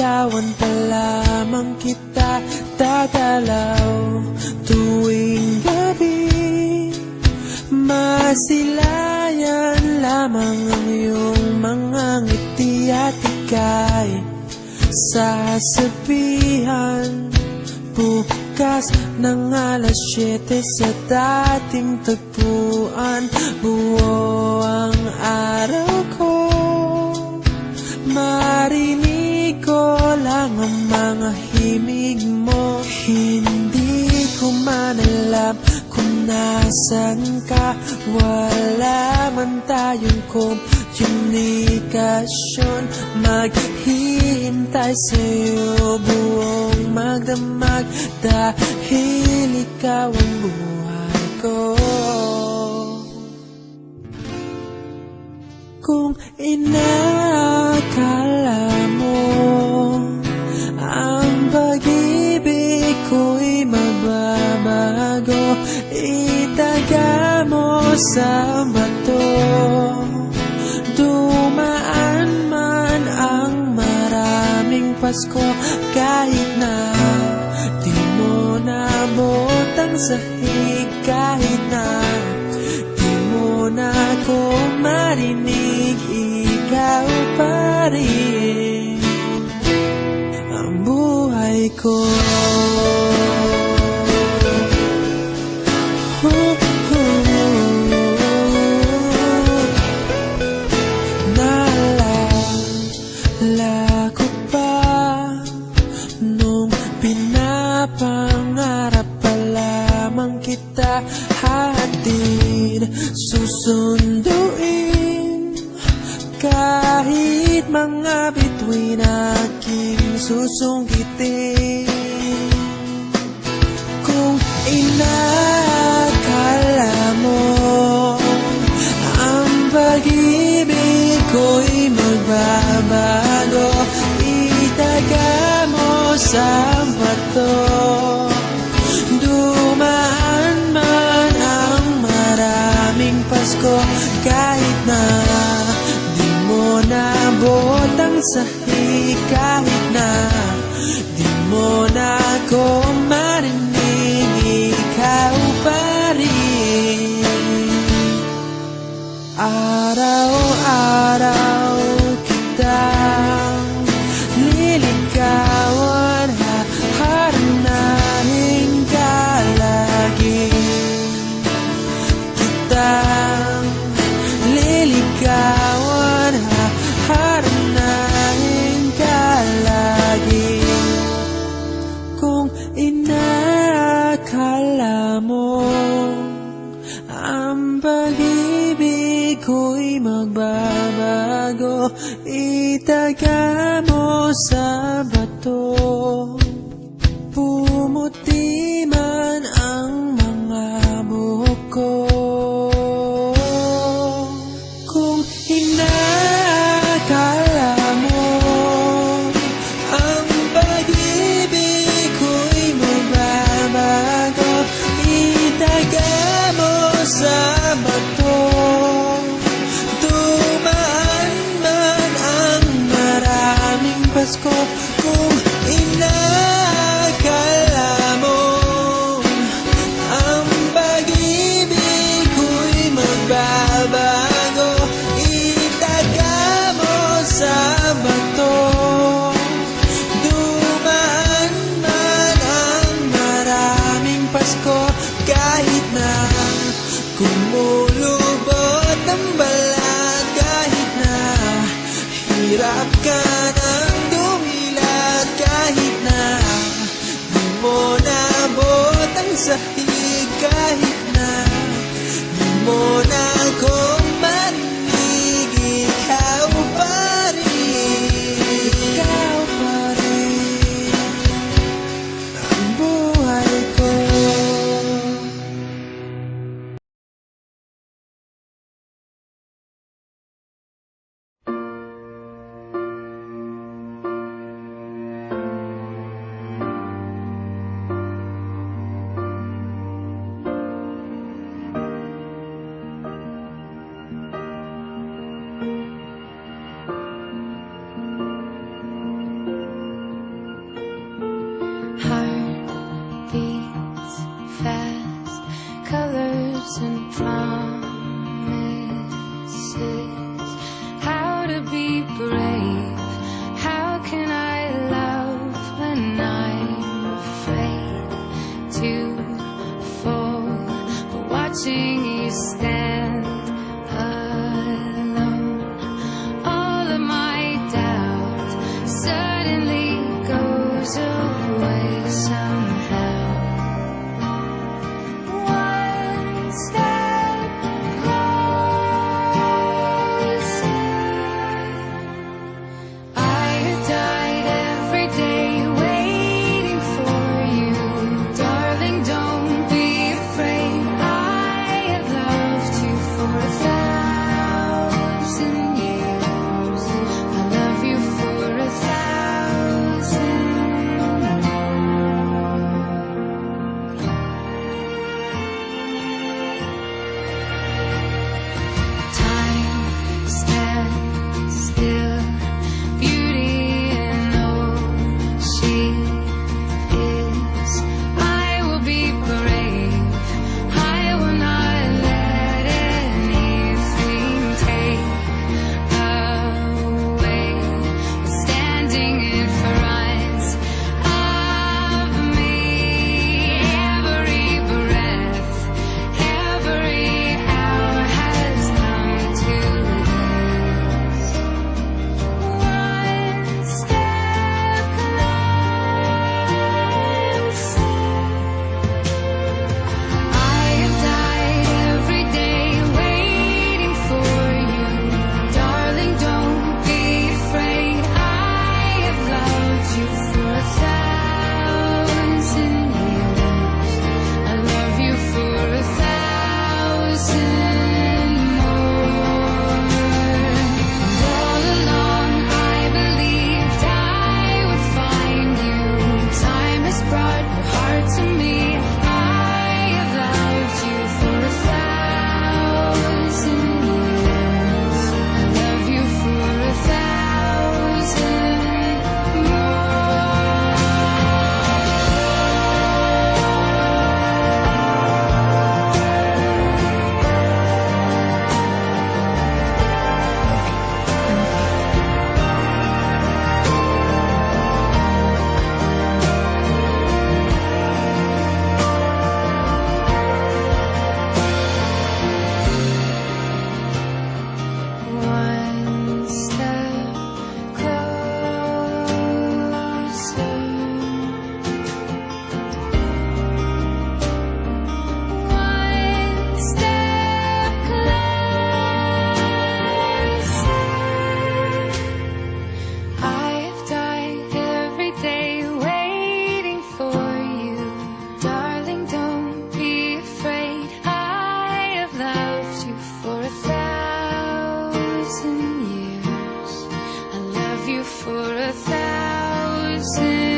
Liligawan pa lamang kita, dadalaw tuwing gabi. Masilayan lamang ang iyong mga ngiti at ika'y sasabihan bukas ng alas 7 sa dating tagpuan. Buo ang araw ko, marinig ko lang ang mga himig mo. Hindi ko man alam kung nasan ka, wala man tayong komunikasyon. Maghihintay sa'yo buong magdamag, dahil ikaw ang buhay ko. Kung inakala mo ang pag-ibig ko'y magbabago, itaga mo sa bato. Dumaan man ang maraming Pasko, kahit na di mo nabot ang sahig, kahit na di mo na ako marinig, ikaw pa rin ang buhay ko. Naalala ko pa nung pinapangarap pa lamang kita, hatid susunduin kahit mga bituin aking susungkitin. Kung inakala mo ang pag-ibig ko'y magbabago, itaga mo sa bato. Dumaan man ang maraming Pasko, kahit na di mo nabot ang sahig, kahit na di mo na ako marinig, ikaw pa rin. Araw-araw kitang liligawan, haharanahin ka lagi. Kitang liligawan, haharanahin ka lagi. Kung inakala mo ang pag-ibig ko'y magbabago, itaga mo sa bato. Pumuti man ang mga buhok ko. Kung inakala mo ang pag-ibig ko'y magbabago, itaga mo sa bato. Dumaan man ang maraming Pasko, kung inakala mo ang pag-ibig ko'y magbabago, itaga mo sa bato. Dumaan man ang maraming Pasko, kahit na kumulubot ang balat, kahit na hirap ka ng dumilat, kahit na di mo nabot ang sahig, kahit na di mo na ako marinig, ikaw pa rin, ikaw pa rin ang buhay ko. suddenly goes away somehow. One step closer. I have died every day waiting for you. Darling, don't be afraid. I have loved you for 1,000 years. I love you for 1,000 more. Time stands still. Beauty in all she is. I will be brave. I will not let anything take away. Standing in front of me, every breath, every hour has come to this. One step closer. I have died every day waiting for you. Darling, don't be afraid. I have loved you for 1,000 years. I love you for 1,000 more. And all along I believed I would find you. Time has brought your heart to me. I have loved you for 1,000 years. I love you for 1,000 One step closer. One step closer. I have died every day waiting for you. Darling, don't be afraid. I have loved you for 1,000 years. I love you for 1,000